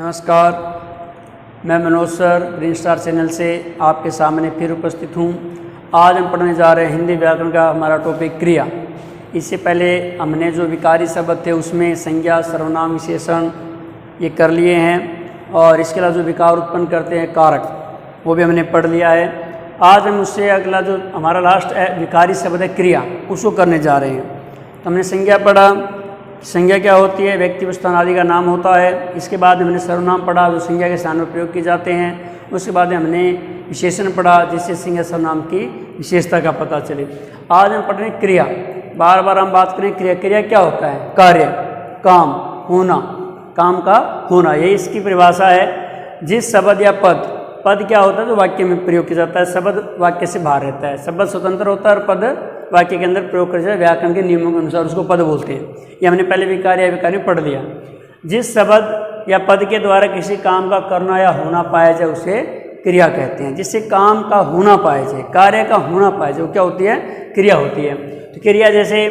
नमस्कार, मैं Manoj sir green star channel से आपके सामने फिर उपस्थित हूँ। आज हम पढ़ने जा रहे हैं हिंदी व्याकरण का हमारा टॉपिक क्रिया। इससे पहले हमने जो विकारी शब्द थे उसमें संज्ञा, सर्वनाम, विशेषण ये कर लिए हैं और इसके अलावा जो विकार उत्पन्न करते हैं कारक वो भी हमने पढ़ लिया है। आज हम उससे अगला जो हमारा लास्ट विकारी शब्द है क्रिया, उसको करने जा रहे हैं। तो हमने संज्ञा पढ़ा, संज्ञा क्या होती है, व्यक्ति वस्तु आदि का नाम होता है। इसके बाद हमने सर्वनाम पढ़ा जो संज्ञा के स्थान पर प्रयोग किए जाते हैं। उसके बाद हमने विशेषण पढ़ा जिससे संज्ञा सर्वनाम की विशेषता का पता चले। आज हम पढ़ रहे हैं क्रिया। बार बार हम बात करें क्रिया। क्रिया क्या होता है? कार्य, काम, होना, काम का होना, यही इसकी परिभाषा है। जिस शब्द या पद क्या होता है जो वाक्य में प्रयोग किया जाता है, शब्द वाक्य से बाहर रहता है। शब्द स्वतंत्र होता है और पद वाक्य के अंदर प्रयोग कर जाए, व्याकरण के नियमों के अनुसार उसको पद बोलते हैं। ये हमने पहले विकार या विकार में पढ़ लिया। जिस शब्द या पद के द्वारा किसी काम का करना या होना पाया जाए उसे क्रिया कहते हैं। जिससे काम का होना पाया जाए, कार्य का होना पाया जाए, वो क्या होती है? क्रिया होती है। तो क्रिया जैसे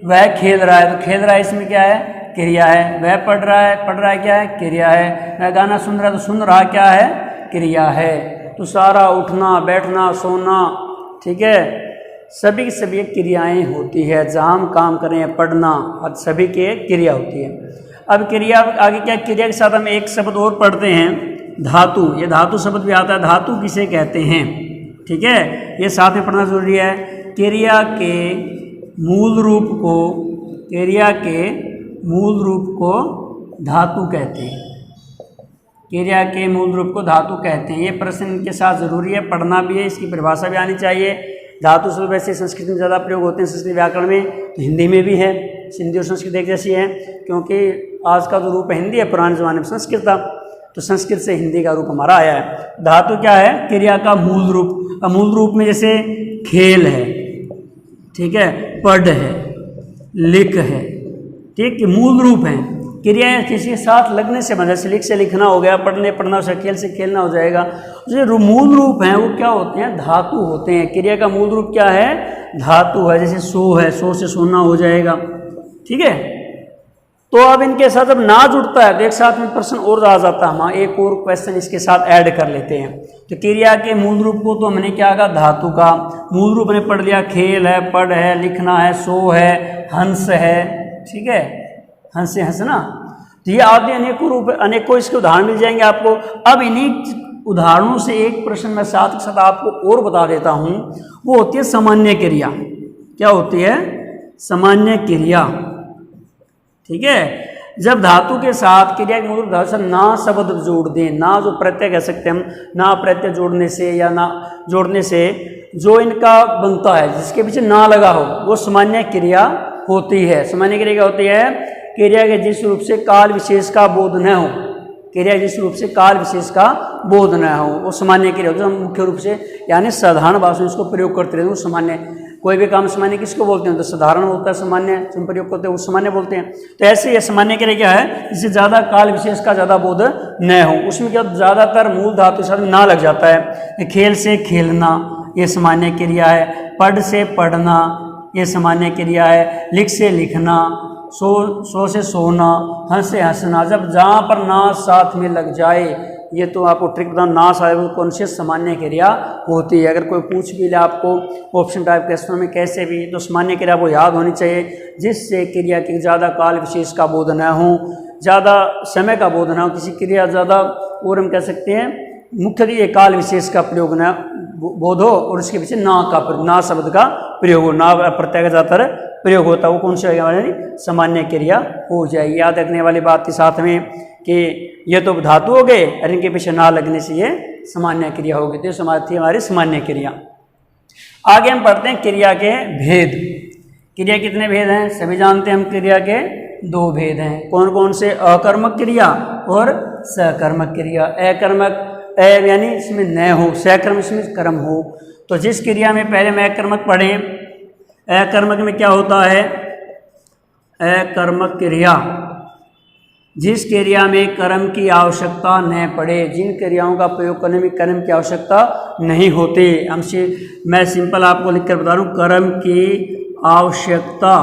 वह खेल रहा है तो खेल रहा है, इसमें क्या है? क्रिया है। वह पढ़ रहा है क्या है? क्रिया है। वह गाना सुन रहा है तो सुन रहा क्या है? क्रिया है। तो सारा उठना, बैठना, सोना, ठीक है, सभी की सभी क्रियाएं होती है। जहाँ हम काम करें, पढ़ना, और सभी के क्रिया होती है। अब क्रिया आगे क्या? क्रिया के साथ हम एक शब्द और पढ़ते हैं, धातु। ये धातु शब्द भी आता है। धातु किसे कहते हैं? ठीक है, ये साथ में पढ़ना जरूरी है। क्रिया के मूल रूप को धातु कहते हैं। क्रिया के मूल रूप को धातु कहते हैं। ये प्रश्न के साथ जरूरी है, पढ़ना भी है, इसकी परिभाषा भी आनी चाहिए। धातु शब्द वैसे संस्कृत में ज़्यादा प्रयोग होते हैं, संस्कृत व्याकरण में, तो हिंदी में भी है। हिंदी और संस्कृत एक जैसी है क्योंकि आज का जो रूप है हिंदी है, पुराने ज़माने में संस्कृत था, तो संस्कृत से हिंदी का रूप हमारा आया है। धातु क्या है? क्रिया का मूल रूप। मूल रूप में जैसे खेल है, ठीक है, पढ़ है, लिख है, ठीक, मूल रूप है। क्रिया किसी के साथ लगने से बना, जैसे लिख से लिखना हो गया, पढ़ना से खेल से खेलना हो जाएगा। जो मूल रूप हैं वो क्या होते हैं? धातु होते हैं। क्रिया का मूल रूप क्या है? धातु है। जैसे सो है, सो से सोना हो जाएगा, ठीक है। तो अब इनके साथ जब ना जुड़ता है तो एक साथ में प्रश्न और आ जाता है। हम एक और क्वेश्चन इसके साथ ऐड कर लेते हैं। तो क्रिया के मूल रूप को तो हमने क्या कहा? धातु का मूल रूप ने पढ़ लिया। खेल है, पढ़ है, लिखना है, सो है, हंस है, ठीक है, हंस से हंसना। तो ये आदि अनेकों रूप, अनेकों इसके उदाहरण मिल जाएंगे आपको। अब इन्हीं उदाहरणों से एक प्रश्न मैं साथ के साथ आपको और बता देता हूँ। वो होती है सामान्य क्रिया। क्या होती है? सामान्य क्रिया, ठीक है। जब धातु के साथ क्रिया के मूल धातु से ना शब्द जोड़ दें, ना जो प्रत्यय कह सकते हैं हम, ना प्रत्यय जोड़ने से या ना जोड़ने से जो इनका बनता है, जिसके पीछे ना लगा हो, वो सामान्य क्रिया होती है। सामान्य क्रिया क्या होती है? क्रिया के जिस रूप से काल विशेष का बोध न हो, क्रिया जिस रूप से काल विशेष का बोध न हो, वो सामान्य क्रिया होती है। हम मुख्य रूप से यानी साधारण भाषा में इसको प्रयोग करते रहते हैं। वो सामान्य, कोई भी काम सामान्य किसको बोलते हैं? तो साधारण होता है, सामान्य हम प्रयोग करते हैं, वो सामान्य बोलते हैं। तो ऐसे ये सामान्य क्रिया क्या है? जिससे ज़्यादा काल विशेष का ज़्यादा बोध न हो। उसमें क्या ज़्यादातर मूल धातु साथ में ना लग जाता है। खेल से खेलना ये सामान्य क्रिया है। पढ़ से पढ़ना ये सामान्य क्रिया है। लिख से लिखना, सो से सोना, हंस से हंसना। जब जहाँ पर ना साथ में लग जाए, ये तो आपको ट्रिक बताऊँ, ना साथ में कौन सी सामान्य क्रिया होती है। अगर कोई पूछ भी ले आपको ऑप्शन टाइप क्वेश्चन में कैसे भी, तो सामान्य क्रिया वो याद होनी चाहिए। जिससे क्रिया की ज़्यादा काल विशेष का बोध न हो, ज़्यादा समय का बोध न हो, किसी क्रिया ज़्यादा, और हम कह सकते हैं मुख्यतः ये काल विशेष का प्रयोग न बोध हो और उसके पीछे ना शब्द का प्रयोग हो, ना प्रत्यय का ज़्यादातर प्रयोग होता है, वो कौन सी हमारी सामान्य क्रिया हो जाएगी। याद रखने वाली बात के साथ में कि ये तो धातु हो गए और इनके पीछे ना लगने से ये सामान्य क्रिया होगी। तो हमारी सामान्य क्रिया। आगे हम पढ़ते हैं क्रिया के भेद। क्रिया कितने भेद हैं? सभी जानते हैं हम। क्रिया के दो भेद हैं। कौन कौन से? अकर्मक क्रिया और सकर्मक क्रिया। अकर्मक यानी इसमें न हो, सकर्म इसमें कर्म हो। तो जिस क्रिया में पहले मैं अकर्मक पढ़े, अकर्मक में क्या होता है? अकर्मक क्रिया जिस क्रिया में कर्म की आवश्यकता न पड़े, जिन क्रियाओं का प्रयोग करने में कर्म की आवश्यकता नहीं होती। मैं सिंपल आपको लिखकर बता रहा हूँ, कर्म की आवश्यकता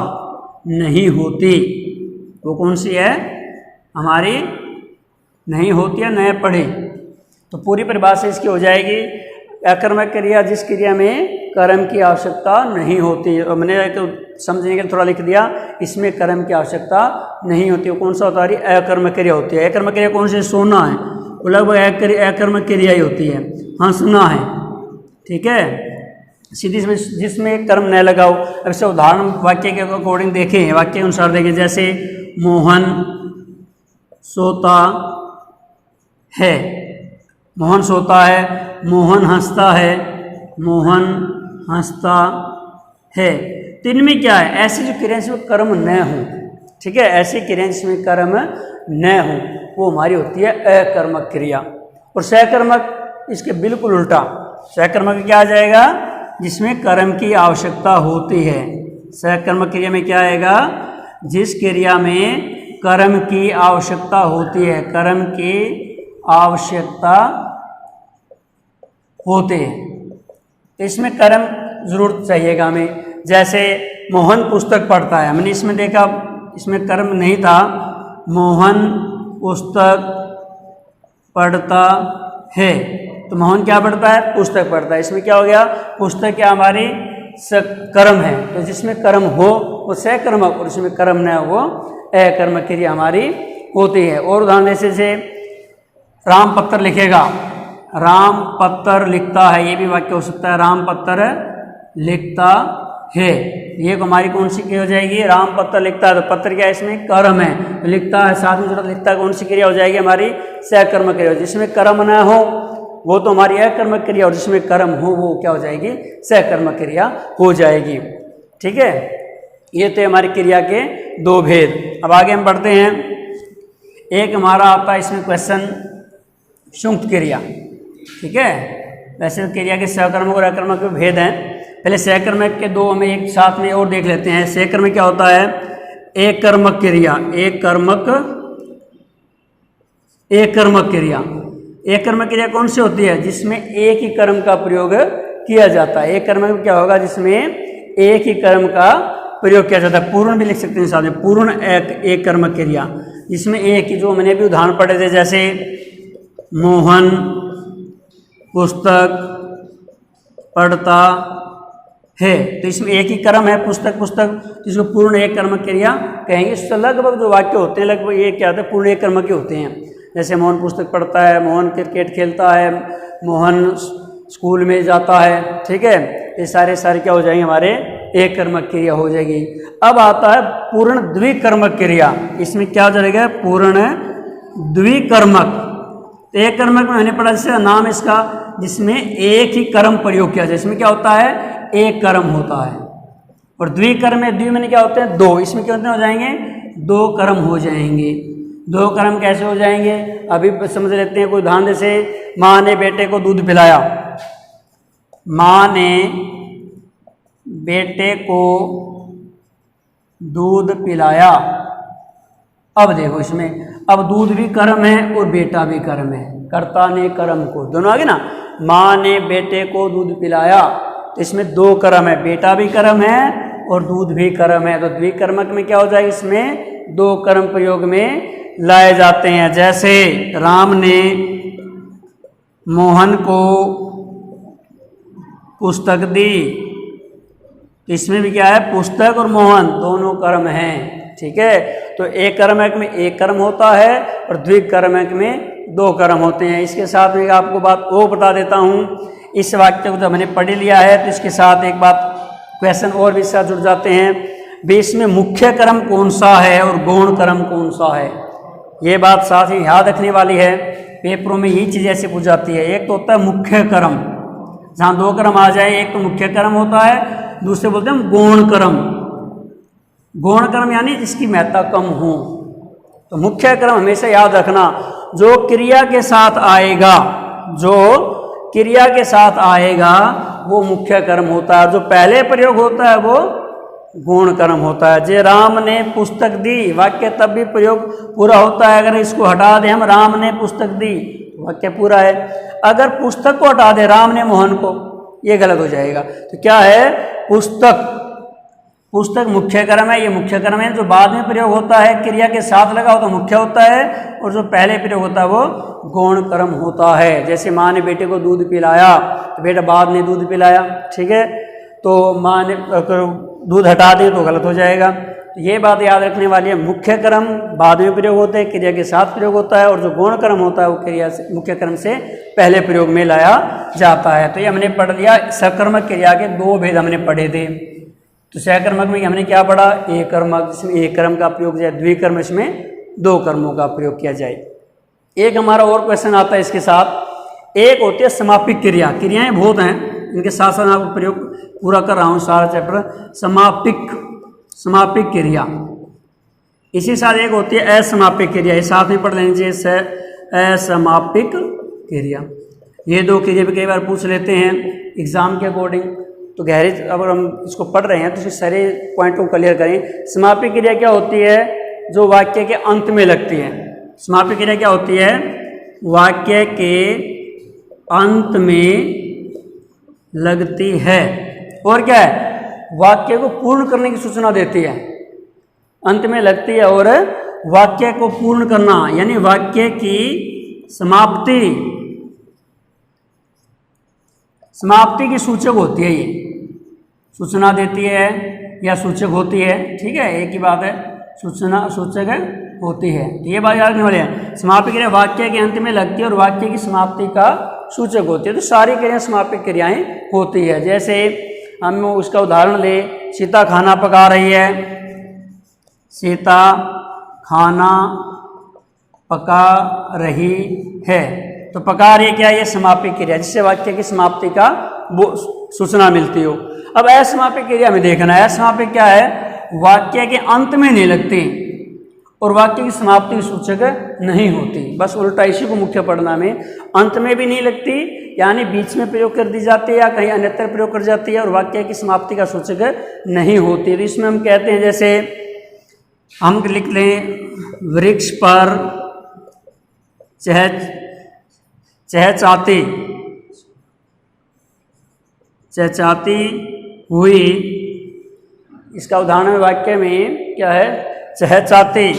नहीं होती। वो कौन सी है? हमारी नहीं होती है, न पढ़े। तो पूरी परिभाषा इसकी हो जाएगी, अकर्मक क्रिया जिस क्रिया में कर्म की आवश्यकता नहीं होती। और मैंने समझने के लिए थोड़ा लिख दिया, इसमें कर्म की आवश्यकता नहीं होती। वो कौन सा होता है? अकर्मक क्रिया होती है। अकर्मक क्रिया कौन सी? सोना है, वो लगभग अकर्मक क्रिया ही होती है। हंसना है, ठीक है, सीधी जिसमें कर्म न लगाओ। अब से उदाहरण वाक्य के अकॉर्डिंग देखें, वाक्य के अनुसार देखें। जैसे मोहन सोता है, मोहन सोता है, मोहन हंसता है, मोहन हंसता है। तो इनमें क्या है? ऐसी जो क्रिया जिसमें कर्म न हो, ठीक है, ऐसी क्रिया जिसमें कर्म न हो वो हमारी होती है अकर्मक क्रिया। और सकर्मक इसके बिल्कुल उल्टा, सकर्मक क्या आ जाएगा? जिसमें कर्म की आवश्यकता होती है। सकर्मक क्रिया में क्या आएगा? जिस क्रिया में कर्म की आवश्यकता होती है, कर्म की आवश्यकता होते हैं। इसमें कर्म जरूर चाहिएगा हमें। जैसे मोहन पुस्तक पढ़ता है, हमने इसमें देखा इसमें कर्म नहीं था। मोहन पुस्तक पढ़ता है, तो मोहन क्या पढ़ता है? पुस्तक पढ़ता है। इसमें क्या हो गया? पुस्तक क्या हमारी कर्म है। तो जिसमें कर्म हो वो सकर्मक, और जिसमें कर्म न हो वो अकर्मक क्रिया हमारी होती है। और उदाहरण जैसे राम पत्र लिखेगा, राम पत्र लिखता है, ये भी वाक्य हो सकता है। राम पत्र लिखता है, ये हमारी कौन सी क्रिया हो जाएगी? राम पत्र लिखता है। तो पत्र क्या है? इसमें कर्म है, तो लिखता है साथ में जरूरत लिखता है, कौन सी क्रिया हो जाएगी? हमारी सकर्मक क्रिया। जिसमें कर्म न हो वो तो हमारी अकर्मक क्रिया, और जिसमें कर्म हो वो क्या हो जाएगी? सकर्मक क्रिया हो जाएगी। ठीक है, ये तो हमारी क्रिया के दो भेद। अब आगे हम बढ़ते हैं। एक हमारा आता है इसमें क्वेश्चन संयुक्त क्रिया, ठीक है। वैसे क्रिया के सकर्मक और अकर्मक के भेद हैं। पहले सकर्मक के दो हमें एक साथ में और देख लेते हैं। सकर्मक क्या होता है? एक कर्मक क्रिया, एक कर्मक क्रिया। एक कर्मक क्रिया कौन सी होती है? जिसमें एक ही कर्म का प्रयोग किया जाता है। एक कर्मक क्या होगा? जिसमें एक ही कर्म का प्रयोग किया जाता है। पूर्ण भी लिख सकते हैं साथ में, पूर्ण एक कर्मक क्रिया, जिसमें एक ही, जो मैंने भी उदाहरण पढ़े थे, जैसे मोहन पुस्तक पढ़ता है, तो इसमें एक ही कर्म है, पुस्तक पुस्तक, जिसको पूर्ण एक कर्मक क्रिया कहेंगे। इससे लगभग जो वाक्य होते हैं लगभग ये क्या होते हैं? पूर्ण एक कर्मक के होते हैं। जैसे मोहन पुस्तक पढ़ता है, मोहन क्रिकेट खेलता है, मोहन स्कूल में जाता है, ठीक है, ये सारे क्या हो जाएंगे? हमारे एक कर्मक क्रिया हो जाएगी। अब आता है पूर्ण द्विकर्मक क्रिया। इसमें क्या हो जाएगा? पूर्ण द्विकर्मक। एक कर्मक में मैंने पढ़ा, जैसे नाम इसका, जिसमें एक ही कर्म प्रयोग किया जाए। इसमें क्या होता है? एक कर्म होता है। और द्विकर्म में, द्वि में क्या होते हैं? दो। इसमें कितने हो जाएंगे? दो कर्म हो जाएंगे। दो कर्म कैसे हो जाएंगे? अभी समझ लेते हैं कोई उदाहरण। जैसे माँ ने बेटे को दूध पिलाया, माँ ने बेटे को दूध पिलाया। अब देखो इसमें, अब दूध भी कर्म है और बेटा भी कर्म है। कर्ता ने कर्म को, दोनों आगे ना। माँ ने बेटे को दूध पिलाया, तो इसमें दो कर्म है, बेटा भी कर्म है और दूध भी कर्म है। तो द्विकर्मक में क्या हो जाएगा? इसमें दो कर्म प्रयोग में लाए जाते हैं। जैसे राम ने मोहन को पुस्तक दी, तो इसमें भी क्या है? पुस्तक और मोहन दोनों कर्म हैं, ठीक है। तो एक कर्मक में एक कर्म होता है और द्विकर्मक में दो कर्म होते हैं। इसके साथ में आपको बात और बता देता हूँ। इस वाक्य को जब मैंने पढ़ लिया है तो इसके साथ एक बात, क्वेश्चन और भी साथ जुड़ जाते हैं भी। इसमें मुख्य कर्म कौन सा है और गौण कर्म कौन सा है? ये बात साथ ही याद रखने वाली है। पेपरों में यही चीज़ ऐसे पूछ जाती है। एक तो होता है मुख्य कर्म, जहाँ दो कर्म आ जाए, एक तो मुख्य कर्म होता है, दूसरे बोलते हैं गौण कर्म। गौण कर्म यानी जिसकी महत्ता कम हो। तो मुख्य कर्म हमेशा याद रखना, जो क्रिया के साथ आएगा, जो क्रिया के साथ आएगा वो मुख्य कर्म होता है। जो पहले प्रयोग होता है वो गौण कर्म होता है। जे राम ने पुस्तक दी, वाक्य तब भी प्रयोग पूरा होता है। अगर इसको हटा दें हम, राम ने पुस्तक दी, वाक्य पूरा है। अगर पुस्तक को हटा दे, राम ने मोहन को, ये गलत हो जाएगा। तो क्या है? पुस्तक, पुस्तक मुख्य कर्म है, ये मुख्य कर्म है। जो बाद में प्रयोग होता है क्रिया के साथ लगा हो तो मुख्य होता है, और जो पहले प्रयोग होता है वो गौण कर्म होता है। जैसे माँ ने बेटे को दूध पिलाया तो बेटा बाद में दूध पिलाया, ठीक है, तो माँ ने दूध हटा दें तो गलत हो जाएगा। तो ये बात याद रखने वाली है, मुख्य कर्म बाद में प्रयोग होते हैं, क्रिया के साथ प्रयोग होता है, और जो गौण कर्म होता है वो क्रिया से मुख्य कर्म से पहले प्रयोग में लाया जाता है। तो ये हमने पढ़ लिया, सकर्मक क्रिया के दो भेद हमने पढ़े थे। तो सकर्मक में हमने क्या पढ़ा, एक कर्मक जिसमें एक कर्म का प्रयोग जाए, द्विकर्म इसमें दो कर्मों का प्रयोग किया जाए। एक हमारा और क्वेश्चन आता है इसके साथ, एक होती है समापिक क्रिया, क्रियाएं बहुत हैं, इनके साथ साथ आपको प्रयोग पूरा कर रहा हूँ सारा चैप्टर। समापिक क्रिया, इसी साथ एक होती है असमापिक क्रिया, ये साथ में पढ़ लेनी चाहिए, असमापिक क्रिया। ये दो क्रिया भी कई बार पूछ लेते हैं एग्जाम के अकॉर्डिंग, तो गहरे अगर हम इसको पढ़ रहे हैं तो इसके सारे पॉइंट को क्लियर करें। समापिक क्रिया क्या होती है, जो वाक्य के अंत में लगती है। समापिक क्रिया क्या होती है, वाक्य के अंत में लगती है, और क्या है, वाक्य को पूर्ण करने की सूचना देती है। अंत में लगती है और वाक्य को पूर्ण करना, यानी वाक्य की समाप्ति की सूचक होती है, ये सूचना देती है या सूचक होती है, ठीक है, एक ही बात है, सूचना सूचक होती है। तो ये बात याद रखने वाले हैं, समापिक क्रिया वाक्य के अंत में लगती है और वाक्य की समाप्ति का सूचक होती है। तो सारी क्रियाएं समापिक क्रियाएं होती है। जैसे हम उसका उदाहरण ले, सीता खाना पका रही है, सीता खाना पका रही है, तो पका रही क्या, ये समापिक क्रिया, जिससे वाक्य की समाप्ति का सूचना मिलती हो। अब असमापिक क्रिया में देखना है, असमापिक क्या है, वाक्य के अंत में नहीं लगती और वाक्य की समाप्ति सूचक नहीं होती, बस उल्टा इसी को मुख्य पढ़ना में, अंत में भी नहीं लगती, यानी बीच में प्रयोग कर दी जाती है या कहीं अन्यत्र प्रयोग कर जाती है, और वाक्य की समाप्ति का सूचक नहीं होती। तो इसमें हम कहते हैं, जैसे हम लिख लें, वृक्ष पर चहचहाती हुई, इसका उदाहरण वाक्य में क्या है, चहचहाती,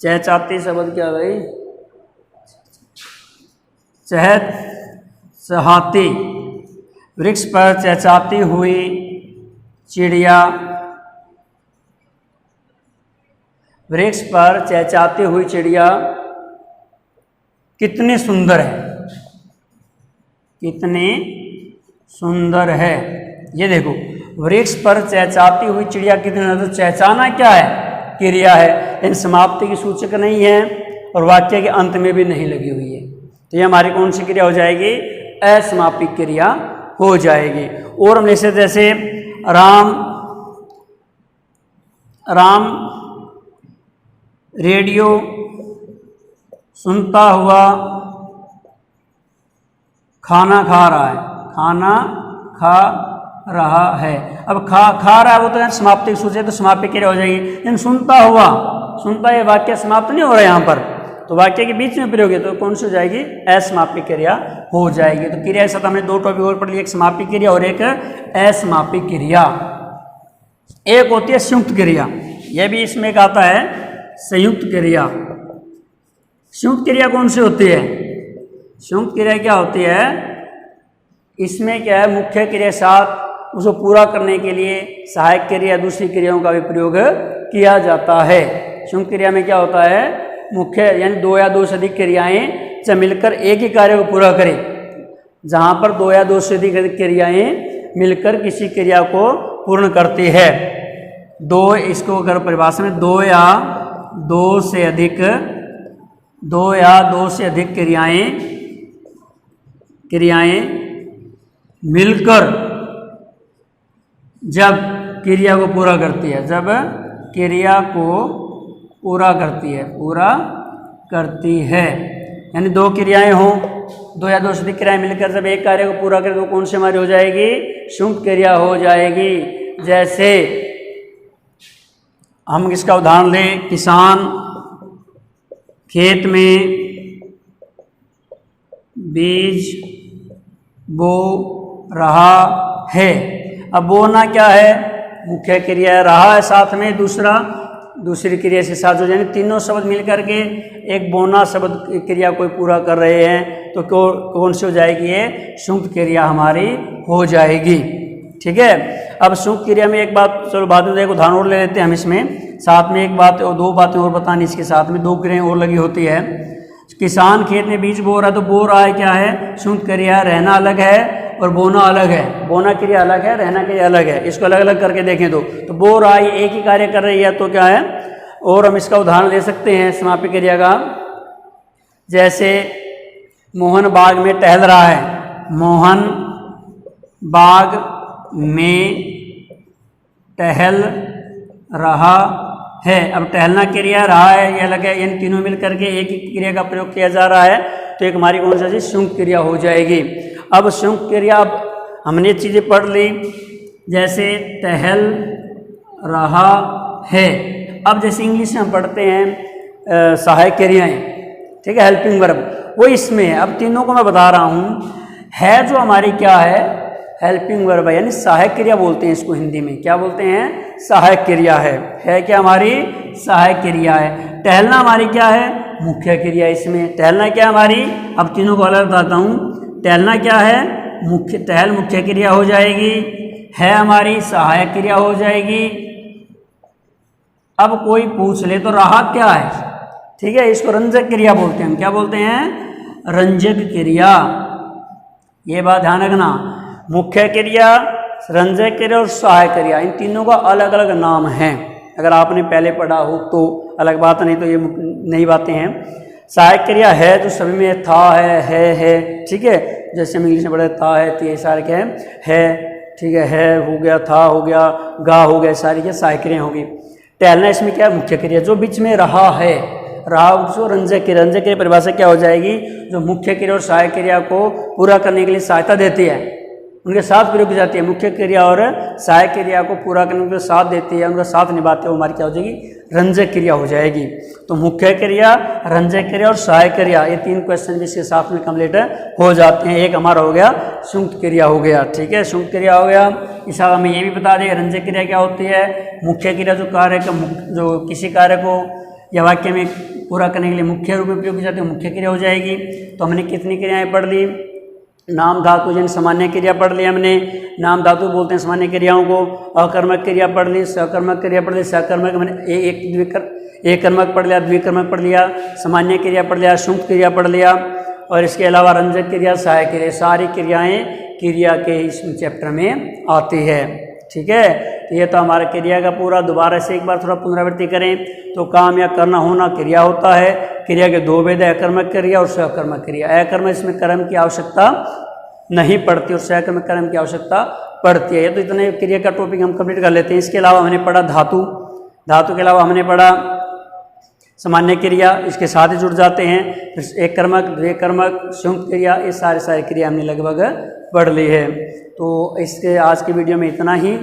चहचहाती शब्द क्या भाई, चहचहाती, वृक्ष पर चहचहाती हुई चिड़िया, वृक्ष पर चहचहाती हुई चिड़िया कितनी सुंदर है, कितनी सुंदर है। ये देखो, वृक्ष पर चहचहाती हुई चिड़िया कितनी सुंदर, तो चहचहाना क्या है, क्रिया है, लेकिन समाप्ति की सूचक नहीं है और वाक्य के अंत में भी नहीं लगी हुई है। तो ये हमारी कौन सी क्रिया हो जाएगी, असमापिक क्रिया हो जाएगी। और हम जैसे राम रेडियो सुनता हुआ खाना खा रहा है, खाना खा रहा है। अब खा रहा है वो तो समाप्ति की सूचक, तो समाप्ति क्रिया हो जाएगी। लेकिन सुनता ये वाक्य समाप्त नहीं हो रहा है यहाँ पर, तो वाक्य के बीच में प्रयोग है, तो कौन सी हो जाएगी, असमापिक क्रिया हो जाएगी। तो क्रिया के साथ हमने दो टॉपिक और पढ़ लिए, एक समापिक क्रिया और एक असमापिक क्रिया। एक होती है संयुक्त क्रिया, यह भी इसमें एक आता है, संयुक्त क्रिया। संयुक्त क्रिया कौन सी होती है, संयुक्त क्रिया क्या होती है, इसमें क्या है, मुख्य क्रिया साथ उसको पूरा करने के लिए सहायक क्रिया दूसरी क्रियाओं का भी प्रयोग किया जाता है। संयुक्त क्रिया में क्या होता है, मुख्य यानी दो या दो से अधिक क्रियाएं जब मिलकर एक ही कार्य को पूरा करें, जहां पर दो या दो से अधिक क्रियाएं मिलकर किसी क्रिया को पूर्ण करती है। दो, इसको अगर परिभाषा में दो या दो से अधिक क्रियाएं मिलकर जब क्रिया को पूरा करती है, पूरा करती है, यानी दो क्रियाएं हों, दो या दो से अधिक क्रियाएं मिलकर जब एक कार्य को पूरा करें तो कौन सी हमारी हो जाएगी, संयुक्त क्रिया हो जाएगी। जैसे हम इसका उदाहरण लें, किसान खेत में बीज बो रहा है। अब बोना क्या है, मुख्य क्रिया है, रहा है साथ में दूसरी क्रिया से साथ हो, यानी तीनों शब्द मिलकर के एक बोना शब्द क्रिया कोई पूरा कर रहे हैं, तो कौन सी हो जाएगी, ये सुंक्त क्रिया हमारी हो जाएगी। ठीक है। अब सुंक्त क्रिया में एक बात, चलो बाद में एक उदाहरण और ले लेते हैं हम इसमें, साथ में एक बात और दो बातें और बतानी, इसके साथ में दो क्रियाएं और लगी होती है। किसान खेत में बीज बो रहा है, तो बो रहा है क्या है, सुंक्त क्रिया, रहना अलग है और बोना अलग है, बोना क्रिया अलग है, रहना क्रिया अलग है, इसको अलग अलग करके देखें तो बो रहा है एक ही कार्य कर रही है, तो क्या है, और हम इसका उदाहरण ले सकते हैं समापी क्रिया का, जैसे मोहन बाग में टहल रहा है, मोहन बाग में टहल रहा है। अब टहलना क्रिया, रहा है ये अलग है, इन तीनों मिल करके एक ही क्रिया का प्रयोग किया जा रहा है, तो एक हमारी कौन सी सुंक्त क्रिया हो जाएगी। अब सुंक्त क्रिया, अब हमने चीज़ें पढ़ ली, जैसे टहल रहा है। अब जैसे इंग्लिश में हम पढ़ते हैं सहायक क्रियाएं, ठीक है, हेल्पिंग वर्ब, वो इसमें है। अब तीनों को मैं बता रहा हूँ, है जो हमारी क्या है, हेल्पिंग वर्ब है, यानी सहायक क्रिया बोलते हैं इसको, हिंदी में क्या बोलते हैं, सहायक क्रिया है क्या हमारी, सहायक क्रिया है। टहलना हमारी क्या है, मुख्य क्रिया, इसमें टहलना क्या हमारी, अब तीनों को अलग बताता हूँ, टहलना क्या है, टहल मुख्य क्रिया हो जाएगी, है हमारी सहायक क्रिया हो जाएगी। अब कोई पूछ ले तो रहा क्या है, ठीक है, इसको रंजक क्रिया बोलते हैं, हम क्या बोलते हैं, रंजक क्रिया, ये बात ध्यान रखना। मुख्य क्रिया, रंजक क्रिया और सहायक क्रिया, इन तीनों का अलग अलग नाम है, अगर आपने पहले पढ़ा हो तो अलग बात, नहीं तो ये नई बातें हैं। सहायक क्रिया है जो सभी में था, है, ठीक है, जैसे हम इंग्लिश में पढ़े था, है, ये सारे क्या है, ठीक है हो गया, था हो गया, गा हो गया, सारी क्या सहायक क्रिया होगी। टहलना इसमें क्या है, मुख्य क्रिया, जो बीच में रहा है, रहा उसको रंजक क्रिया परिभाषा क्या हो जाएगी, जो मुख्य क्रिया और सहायक क्रिया को पूरा करने के लिए सहायता देती है, उनके साथ प्रयोग की जाती है, मुख्य क्रिया और सहायक क्रिया को पूरा करने के लिए साथ देती है, उनका साथ निभाते हैं, वो हमारी क्या हो जाएगी, रंजक क्रिया हो जाएगी। तो मुख्य क्रिया, रंजक क्रिया और सहायक क्रिया, ये तीन क्वेश्चन भी इसके साथ में कंप्लीट हो जाते हैं। एक हमारा हो गया सुंक्त क्रिया हो गया, ठीक है, सुंक्त क्रिया हो गया। इस हमें ये भी बता दें रंजक क्रिया क्या होती है। मुख्य क्रिया जो कार्य का, जो किसी कार्य को या वाक्य में पूरा करने के लिए मुख्य रूप में उपयोग की जाती है, मुख्य क्रिया हो जाएगी। तो हमने कितनी क्रियाएं पढ़ ली, नाम धातु जन सामान्य क्रिया पढ़ ली हमने, नाम धातु बोलते हैं सामान्य क्रियाओं को। अकर्मक क्रिया पढ़ ली, सकर्मक क्रिया पढ़ ली, सकर्मक मैंने एक कर्मक पढ़ लिया, द्विकर्मक पढ़ लिया, सामान्य क्रिया पढ़ लिया, सुंक्त क्रिया पढ़ लिया, और इसके अलावा रंजक क्रिया, सहायक क्रिया, सारी क्रियाएं क्रिया के इस चैप्टर में आती है, ठीक है। तो ये तो हमारा क्रिया का पूरा, दोबारा से एक बार थोड़ा पुनरावृत्ति करें तो काम या करना होना क्रिया होता है। क्रिया के दो भेद है, अकर्मक क्रिया और सकर्मक क्रिया। अकर्मक इसमें कर्म की आवश्यकता नहीं पड़ती और सकर्मक कर्म की आवश्यकता पड़ती है। तो इतने क्रिया का टॉपिक हम कंप्लीट कर लेते हैं। इसके अलावा हमने पढ़ा धातु, धातु के अलावा हमने पढ़ा सामान्य क्रिया, इसके साथ ही जुड़ जाते हैं, फिर एक कर्मक, द्विकर्मक, संयुक्त क्रिया, ये सारी क्रिया हमने लगभग पढ़ ली है। तो इसके आज की वीडियो में इतना ही।